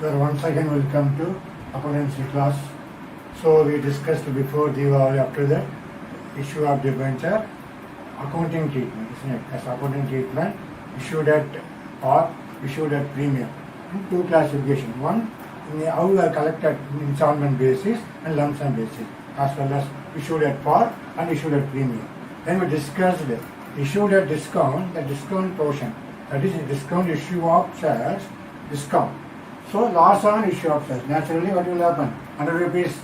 Sir, once again welcome to accountancy class. So we discussed before Diwali, after that issue of debenture, accounting treatment, isn't it? As accounting treatment issued at or issued at premium. In two classification. One, how you are collected in installment basis and lump sum basis, as well as issued at par and issued at premium. Then we discussed issued at discount, the discount portion, that is the discount issue of shares, discount. So loss on issue of shares. Naturally, what will happen? 100 rupees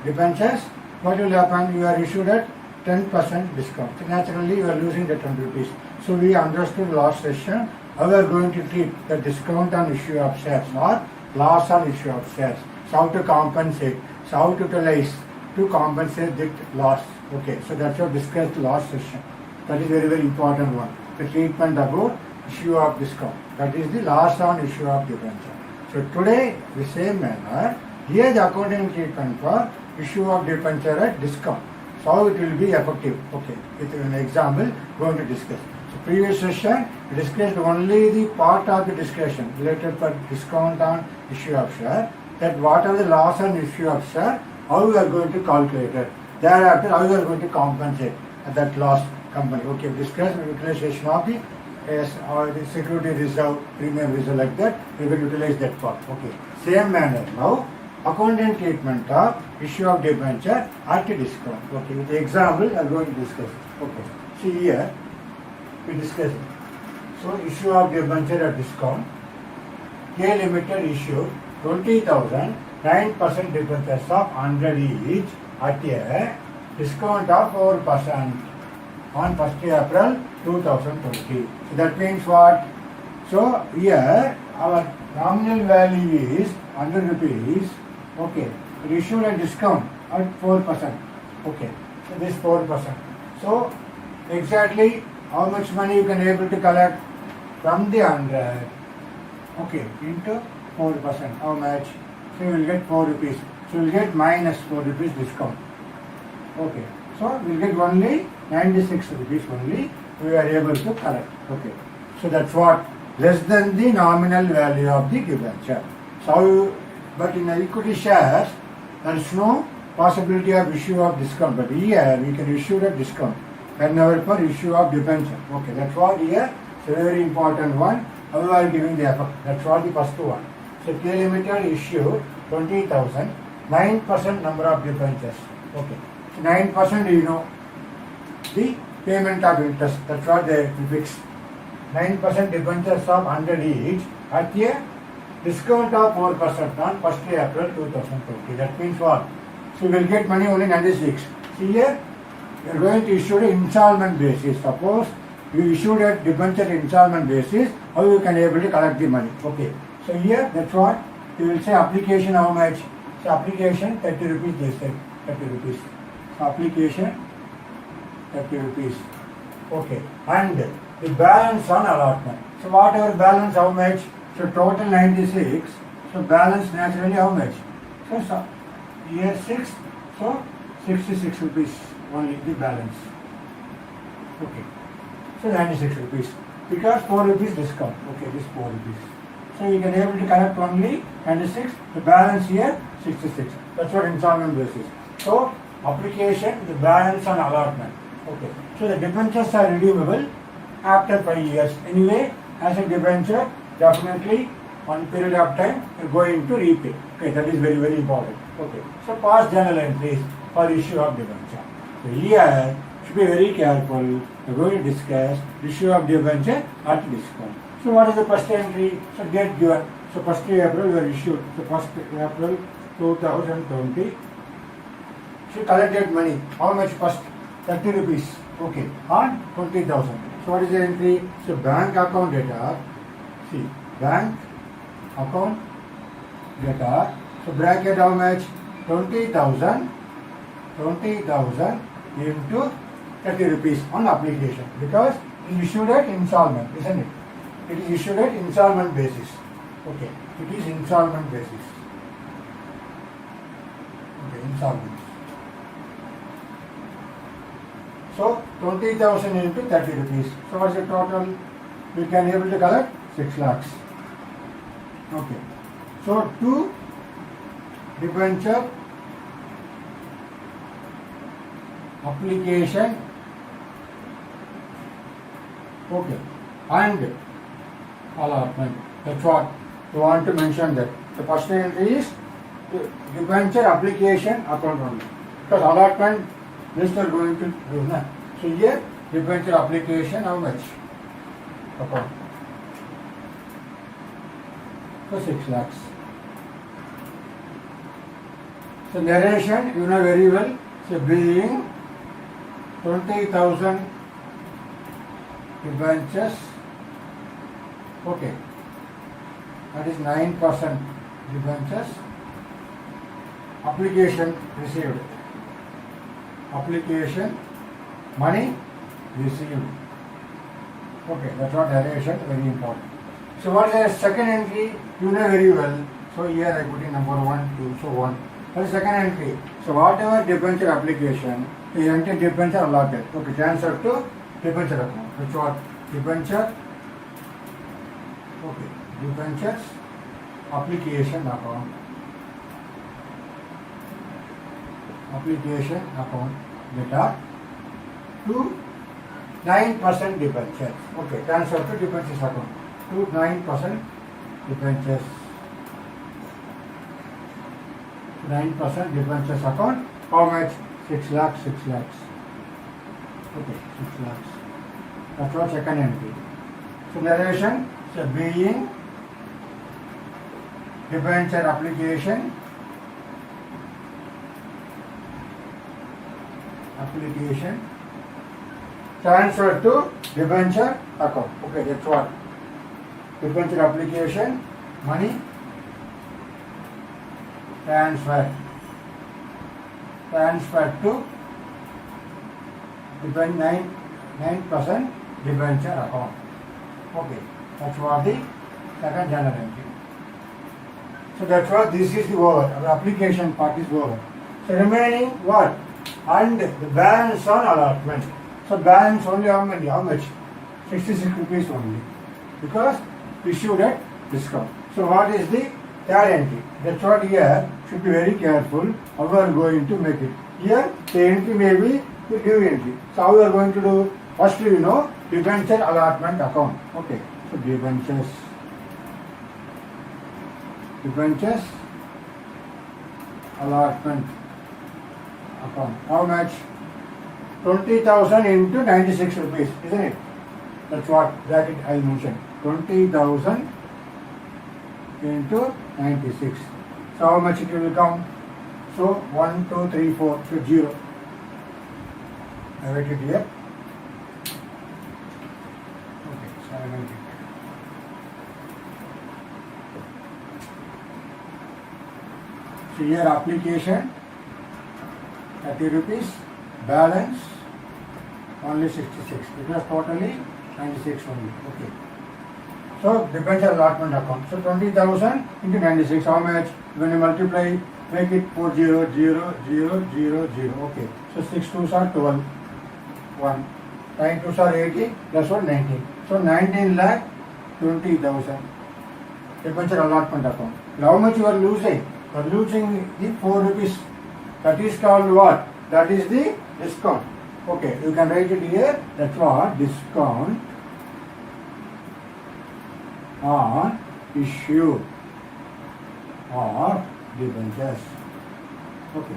debentures, what will happen? You are issued at 10% discount. So naturally, you are losing the 10 rupees. So we understood last session how we are going to treat the discount on issue of shares or loss on issue of shares. So how to compensate, so how to utilize to compensate that loss. Okay, so that's what discussed last session. That is very, very important one. The treatment about issue of discount. That is the loss on issue of debenture. So today, the same manner, here the accounting treatment for issue of debenture at discount. So how it will be effective. Okay, with an example, going to discuss. So previous session, we discussed only the part of the discussion related for discount on issue of share. That what are the loss on issue of share, how we are going to calculate it. Thereafter, how we are going to compensate that loss company. Okay, we discussed the utilization of the or the security reserve, premium reserve, like that, we will utilize that part. Okay. Same manner now, accounting treatment of issue of debenture at a discount. Okay. With the example, I am going to discuss it. Okay. See here, we discuss it. So, issue of debenture at discount. K Limited issued 20,000, 9% debentures of 100 each at a discount of 4% on 1st April 2020. So that means what? So here our nominal value is 100 rupees. Okay. It issued a discount at 4%. Okay. So this 4%. So exactly how much money you can able to collect from the 100? Okay. Into 4%. How much? So you will get 4 rupees. So you will get minus 4 rupees discount. Okay. So we will get only 96 rupees only we are able to collect. Okay. So that's what less than the nominal value of the debenture. So, but in equity shares, there is no possibility of issue of discount. But here we can issue a discount whenever for issue of debenture. Okay. That's what here. So very important one. How we are giving the effect. That's what the first one. So K Limited issued 20,000, 9% number of debentures. Okay. 9% you know the payment of interest. That's what they fix. 9% debentures of 100 each at a discount of 4% on 1st April 2020. That means what? So we will get money only 96. See here, we are going to issue an installment basis. Suppose you issued a debenture installment basis, how you can able to collect the money. Okay. So here, that's what you will say application how much? So application 30 rupees they say. 30 rupees. So application 30 rupees. Okay. And the balance on allotment. So whatever balance how much? So total 96. So balance naturally how much? So here 6. So 66 rupees only the balance. Okay. So 96 rupees. Because 4 rupees discount. Okay, this 4 rupees. So you can able to collect only 96. The balance here 66. That's what installment basis. So application, the balance on allotment. Okay. So the debentures are redeemable after 5 years. Anyway, as a debenture, definitely one period of time you are going to repay. Okay, that is very, very important. Okay. So past journal entries for issue of debenture. So here should be very careful. We are going to discuss issue of debenture at discount. So what is the first entry? So date given. So 1st April we are issued. So 1st April 2020. She collected money. How much first? 30 rupees. Okay. On 20,000. So what is the entry? So bank account data. See, bank account data. So bracket how much? 20,000. 20,000 into 30 rupees on application. Because it is issued at installment, isn't it? It is issued at installment basis. Okay. It is installment basis. Okay, installment. So 20,000 into 30 rupees. So what's the total? We can able to collect 6 lakhs. Okay. So to debenture application, okay, and allotment. That's what you want to mention that. The first entry is debenture application account only. Because allotment, this we are going to do now. So here, debenture application, how much? Account. So 6 lakhs. So narration, you know very well. So being 20,000 debentures, okay, that is 9% debentures. Application received. Application money received. Okay, that's what narration, very important. So what is the second entry? You know very well. So here I put in number 1, 2, so 1. What is second entry? So whatever debenture application, the entry debenture allotted. Okay, transfer to debenture account. That's what debenture. Okay, debentures application account. Application account data to 9% debentures. Okay, transfer to debentures account to 9% debentures. 9% debentures account. How much? 6 lakhs, 6 lakhs. Okay, 6 lakhs. That's what second entry. So narration, so being debenture application transfer to debenture account. Okay, that's what. Debenture application, money, transfer to 9% debenture account. Okay, that's what the second journal entry. So that's what this is the over. Our application part is over. So remaining what? And the balance on allotment. So balance only how many? How much? 66 rupees only. Because issued at discount. So what is the third entry? That's what here should be very careful how we are going to make it. Here the entry may be the due entry. So how we are going to do? First you know debenture allotment account. Okay. So debentures allotment account. How much? 20,000 into 96 rupees, isn't it? That's what bracket I mentioned. 20,000 into 96. So how much it will come? So 1, 2, 3, 4. So 0. I write it here. Okay, so I write it. So here application 30 rupees, balance only 66. It was totally 96 only. Okay. So debenture allotment account. So 20,000 into 96. How much? When you multiply, make it 40, 0, 0, 0, 0. Okay. So 6 2s are 12. 1. 9 2s are 80. Plus 1 19. So 19 lakh 20,000. Debenture allotment account. Now how much you are losing? You are losing the 4 rupees. That is called what? That is the discount. Okay, you can write it here. That's what discount on issue or debentures. Okay,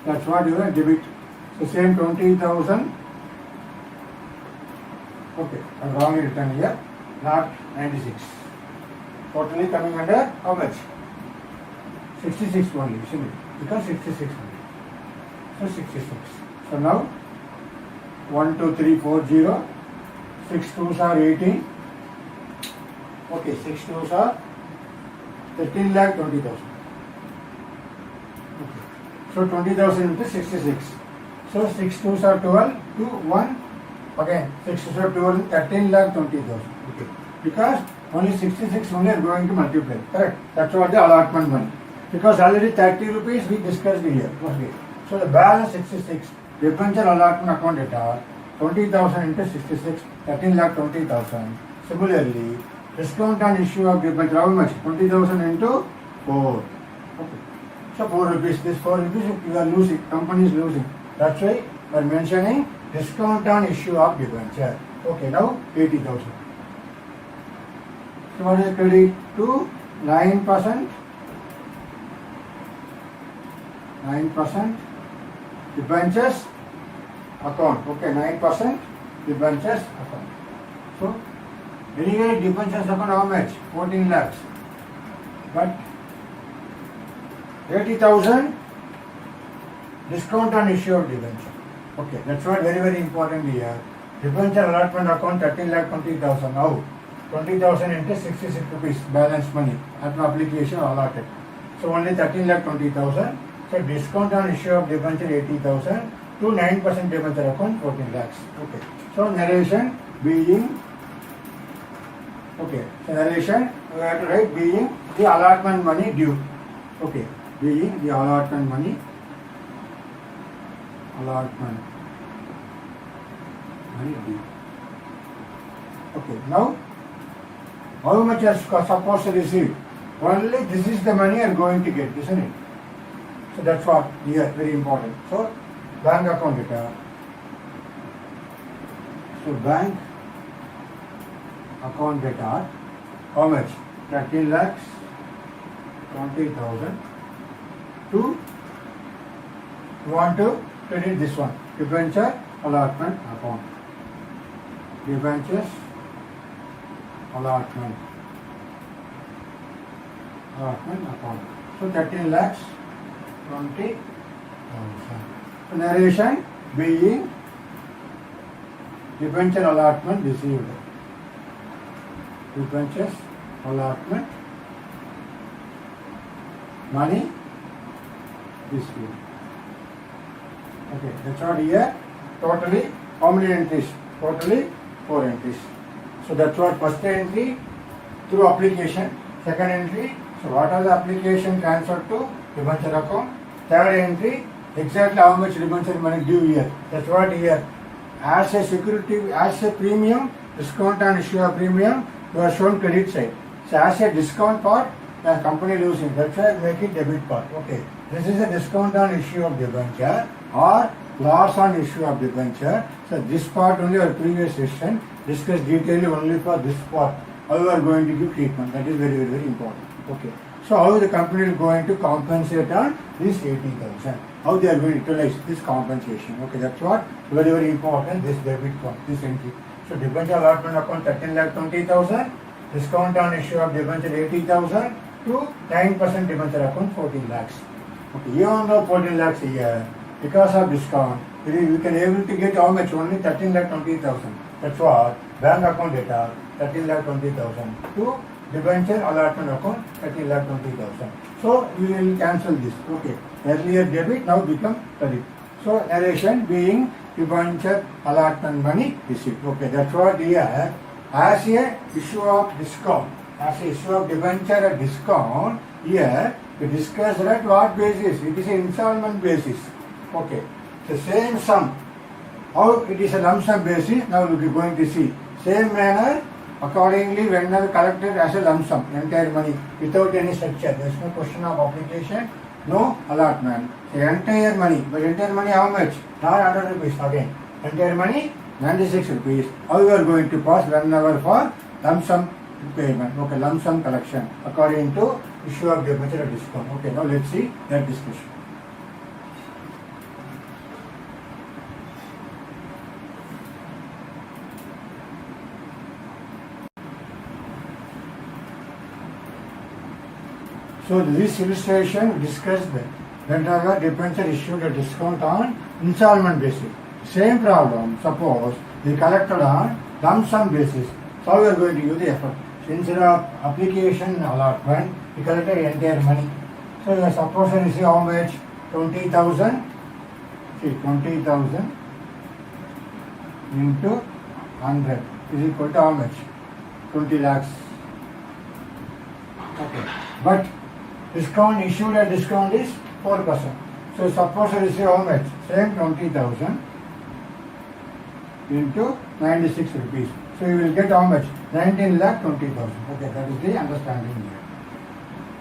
that's what you will debit. So same 20,000. Okay, I'm wrongly written here. Not 96. Totally coming under how much? 66 only, isn't it? Because 66 only. So 66. So now 1, 2, 3, 4, 0. 6 2s are 18. Okay, 6 2s are 13 lakh 20,000. Okay. So 20,000 into 66. So 6 2s are 12. 2, 1. Again, 6 2s are 12. 13 lakh 20,000. Okay. Because only 66 only are going to multiply. Correct? That's what the allotment money. Because already 30 rupees we discussed here. Okay. So the balance 66. Debenture allotment account data 20,000 into 66. 13 lakh 20,000. Similarly, Discount on issue of debenture, how much? 20,000 into 4. Okay. So 4 rupees, this 4 rupees you are losing, company is losing. That's why we are mentioning discount on issue of debenture. Okay, now 80,000. So what is credit to 9%? 9% debentures account. Okay, 9% debentures account. So anyway, debentures account how much? 14 lakhs. But 80,000 discount on issue of debenture. Okay, that's what very important here. Debenture allotment account 13 lakh 20,000. Now 20,000 into 66 rupees balance money after application allotted. So only 13 lakh 20,000. So discount on issue of debenture 80,000 to 9% debenture account 14 lakhs. Okay. So narration being, okay. So narration we have to write being the allotment money due. Okay. Being the allotment money, allotment money due. Okay. Now how much are supposed to receive? Only this is the money you are going to get, isn't it? So that's what here very important. So bank account data. So bank account data, how much? 13 lakhs 20,000 to you want to credit this one. Debenture allotment account. Debentures allotment account. So 13 lakhs 20,000. So narration being debenture allotment received. Debentures allotment money received. Okay, that's what here. Totally how many entries? Totally 4 entries. So that's what first entry through application. Second entry, so what are the application transferred to debenture account? Third entry, exactly how much debenture money due here. That's what here. As a security, as a premium, discount on issue of premium, you are shown credit side. So as a discount part, the company losing. That's why I make it debit part. Okay. This is a discount on issue of debenture or loss on issue of debenture. So this part only our previous session discussed detailedly only for this part. How you are going to give treatment. That is very important. Okay. So how the company is going to compensate on this 80,000? How they are going to utilize this compensation? Okay, that's what very important. This debit part, this entry. So debenture allotment account 13 lakh 20,000, discount on issue of debenture 80,000 to 9% debenture account 14 lakhs. Okay, even though 14 lakhs a year, because of discount, we can able to get how much? Only 13 lakh 20,000. That's what bank account data 13 lakh 20,000 to debenture allotment account 13 lakh 20,000. So we will cancel this. Okay, earlier debit now become credit. So narration being debenture allotment money received. Okay, that's what here as a issue of discount, as a issue of debenture at discount. Here we discuss at what basis? It is an installment basis. Okay, the same sum. How it is a lump sum basis? Now we will be going to see. Same manner. Accordingly, whenever collected as a lump sum, entire money without any structure, there is no question of application, no allotment. The entire money, but entire money how much? Not 100 rupees again. Entire money 96 rupees. How you are going to pass whenever for lump sum payment? Okay, lump sum collection according to issue of debenture discount. Okay, now let's see that discussion. So this illustration discussed whenever debenture issued a discount on installment basis. Same problem, suppose we collected on lump sum basis. So how we are going to use the effort? So instead of application allotment, we collected entire money. So you are supposed to receive how much? 20,000. See, 20,000 into 100 is equal to how much? 20 lakhs. Okay, but discount issued at discount is 4%. So suppose you receive how much? Same 20,000 into 96 rupees. So you will get how much? 19 lakh 20,000. Okay, that is the understanding here.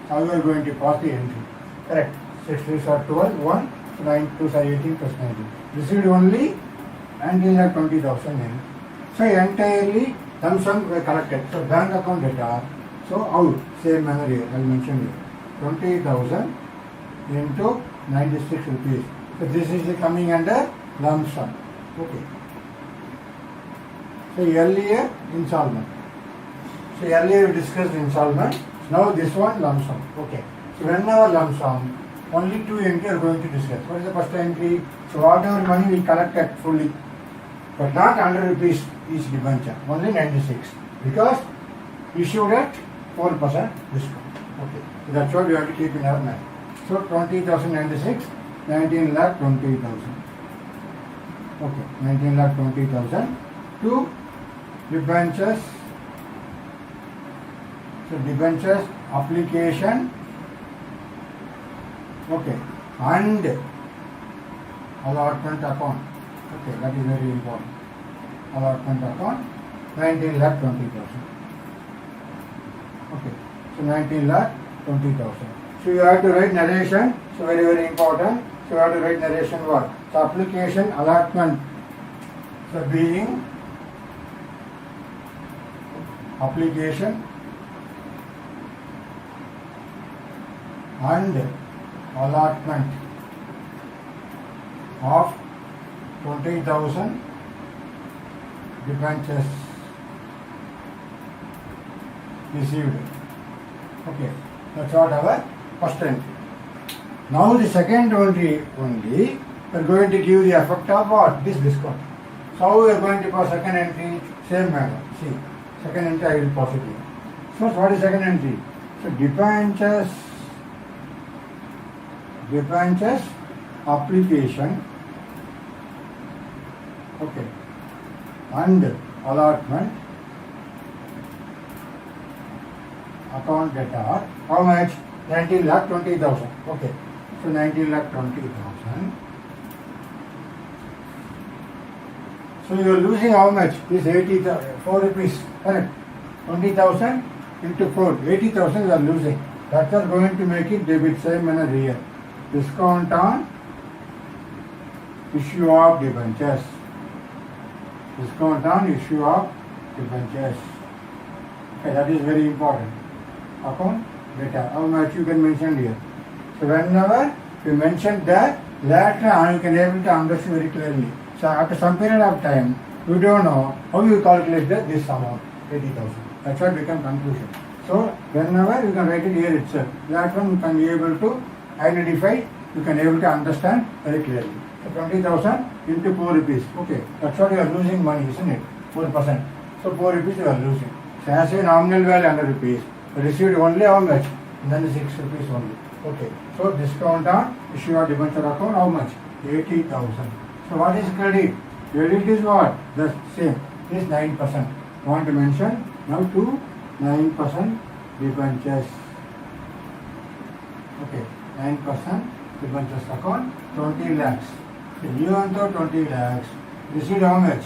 How you are going to pass the entry? Correct. 6 3s are 12, 1, 9 2s are 18 plus 19. Received only 19 lakh 20,000 in. So entirely lump sum were collected. So bank account data. So out, same manner here, I will mention here. 20,000 into 96 rupees. So this is the coming under lump sum. Okay. So earlier installment. So earlier we discussed installment. Now this one lump sum. Okay. So whenever lump sum, only two entries are going to discuss. What is the first entry? So whatever money we collected fully, but not 100 rupees each debenture, only 96, because issued at 4% discount. Okay. So that's what we have to keep in our mind. So 20,096, 19 lakh 20,000. Okay, 19 lakh 20,000 to debentures. So debentures application. Okay, and allotment account. Okay, that is very important. Allotment account, 19 lakh 20,000. Okay, so 19 lakh 20,000. So you have to write narration. So very, very important. So you have to write narration what? So application, allotment. So being application and allotment of 20,000 debentures received. Okay, that's what our first entry. Now the second entry only, we are going to give the effect of what? This discount. So how we are going to pass second entry? Same manner. See, second entry I will pass it here. So what is second entry? So debentures application, okay, and allotment account data. How much? 19 lakh 20,000. Okay, so 19 lakh 20,000. So you are losing how much? This 4 rupees. Correct. 20,000 into 4, 80,000 you are losing. That are going to make it debit. Same manner here. Discount on issue of debentures. Discount on issue of debentures. Okay, that is very important. Account data. How much you can mention here. So whenever you mention that, later on you can able to understand very clearly. So after some period of time, you don't know how you calculate this amount, 80,000. That's what become conclusion. So whenever you can write it here itself, that one you can be able to identify, you can able to understand very clearly. So 20,000 into 4 rupees. Okay, that's what you are losing money, isn't it? 4%. So 4 rupees you are losing. So as a nominal value 100 rupees, you received only how much? Then 6 rupees only. Okay, so discount on issue of debenture account, how much? 80,000. So what is credit? Credit is what? The same. Is 9%. Want to mention now to 9% debentures. Okay, 9% debentures account, 20 lakhs. So even though 20 lakhs, received how much?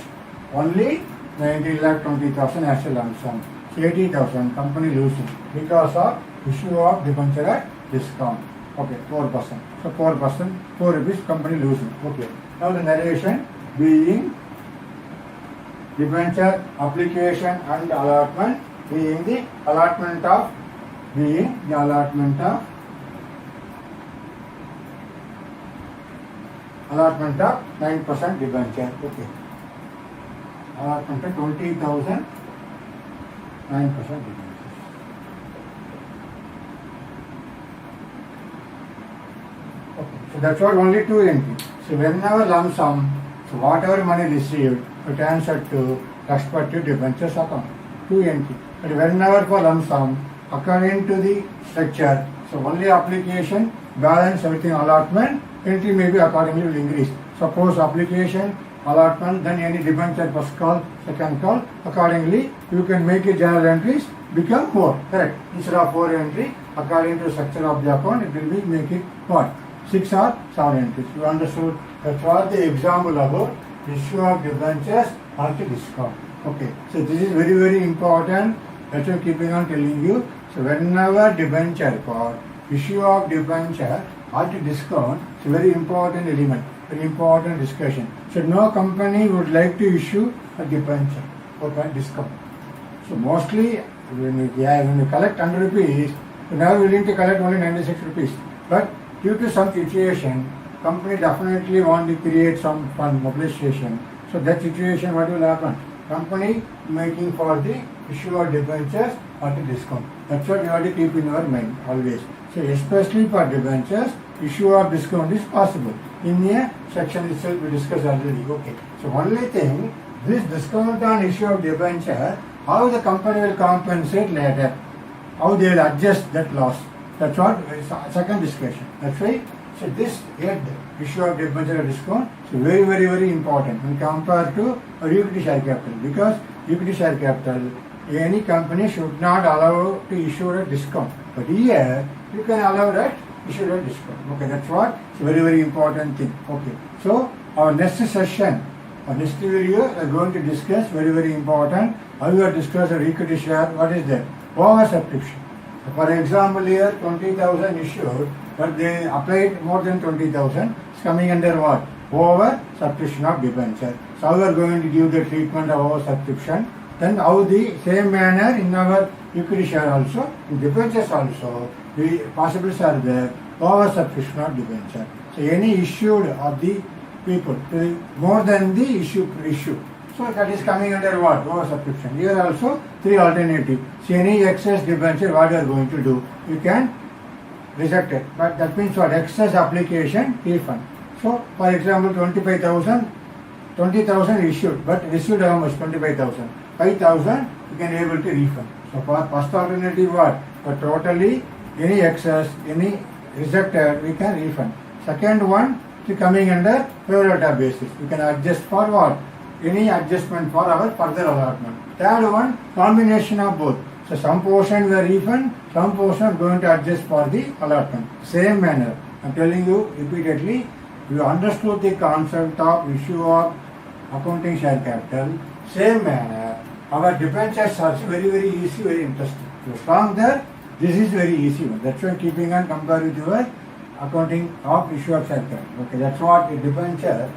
Only 19 lakh 20,000 as a lump sum. So 80,000 company losing because of issue of debenture at discount. Okay, 4%. So 4%, 4 rupees company losing. Okay. Now the narration being debenture application and allotment, being the allotment of 9% debenture. Okay. Allotment of 20,000, 9% debenture. Okay. So that's what only two entries. So whenever lump sum, so whatever money received, it transferred to respective debentures account. 2 entry. But whenever for lump sum, according to the structure, so only application, balance, everything allotment, entry may be accordingly will increase. Suppose application, allotment, then any debenture first call, second call, accordingly you can make a journal entries become 4. Correct. Instead of 4 entry, according to the structure of the account, it will be make it what? 6 or 7 entries. You understood? That's what the example about issue of debentures or to discount. Okay, so this is very, very important. That's why keeping on telling you. So whenever debenture for issue of debenture or to discount, it's a very important element, very important discussion. So no company would like to issue a debenture for discount. So mostly when you collect 100 rupees, you're now willing to collect only 96 rupees. But due to some situation, company definitely want to create some fund mobilization. So that situation, what will happen? Company making for the issue of debentures or the discount. That's what you have to keep in your mind always. So especially for debentures, issue of discount is possible. In a section itself we discussed already. Okay. So only thing, this discount on issue of debenture, how the company will compensate later, how they will adjust that loss. That's what second discussion. That's why. So this head issue of debenture discount is very, very, very important when compared to a equity share capital, because equity share capital, any company should not allow to issue a discount. But here you can allow that issue a discount. Okay, that's what it's a very, very important thing. Okay. So our next session, our next video, we are going to discuss very, very important. How we are discuss a equity share. What is that? Over subscription. For example, here 20,000 issued, but they applied more than 20,000. It's coming under what? Over subscription of debenture. So how we are going to give the treatment of over subscription. Then how the same manner in our equity share also, in debentures also, the possibilities are there. Over subscription of debenture. So any issued of the people more than the issue. So that is coming under what? Over subscription. Here also three alternatives. See any excess debenture, what you are going to do? You can reject it. But that means what? Excess application, refund. So for example, 20,000 issued, but received how much? 25,000. 5,000 you can able to refund. So for first alternative what? For totally any excess, any rejected, we can refund. Second one is coming under pro rata basis. We can adjust for what? Any adjustment for our further allotment. Third one, combination of both. So some portion we refund, some portion are going to adjust for the allotment. Same manner. I am telling you repeatedly, you understood the concept of issue of accounting share capital. Same manner, our debentures are very, very easy, very interesting. So from there, this is very easy one. That's why keeping on compare with your accounting of issue of share capital. Okay, that's what a debenture.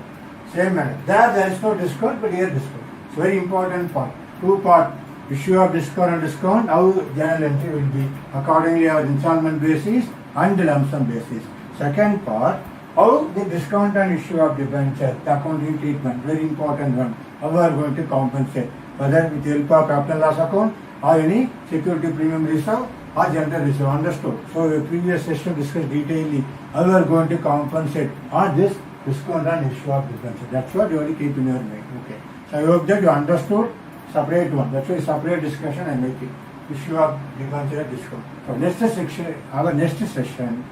Same manner. There is no discount, but here discount. It's very important part. Two part. Issue of discount and discount, how journal entry will be accordingly our installment basis and the lump sum basis. Second part, how the discount and issue of debenture, the accounting treatment, very important one. How we are going to compensate, whether with the help of capital loss account or any security premium reserve or general reserve. Understood? So the previous session discussed detailedly how we are going to compensate on this discount and issue of debenture. That's what you have to keep in your mind. Okay. So I hope that you understood. Separate one. That's why separate discussion I make it. Issue of debenture discount. So next section, our next session,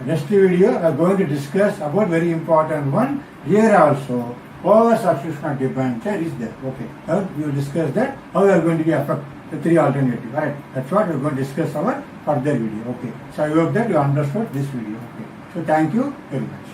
next video, we are going to discuss about very important one. Here also, over subscription of debenture is there. Okay. Now we will discuss that. How we are going to affect the three alternatives. Right. That's what we are going to discuss our further video. Okay. So I hope that you understood this video. Okay. So thank you very much.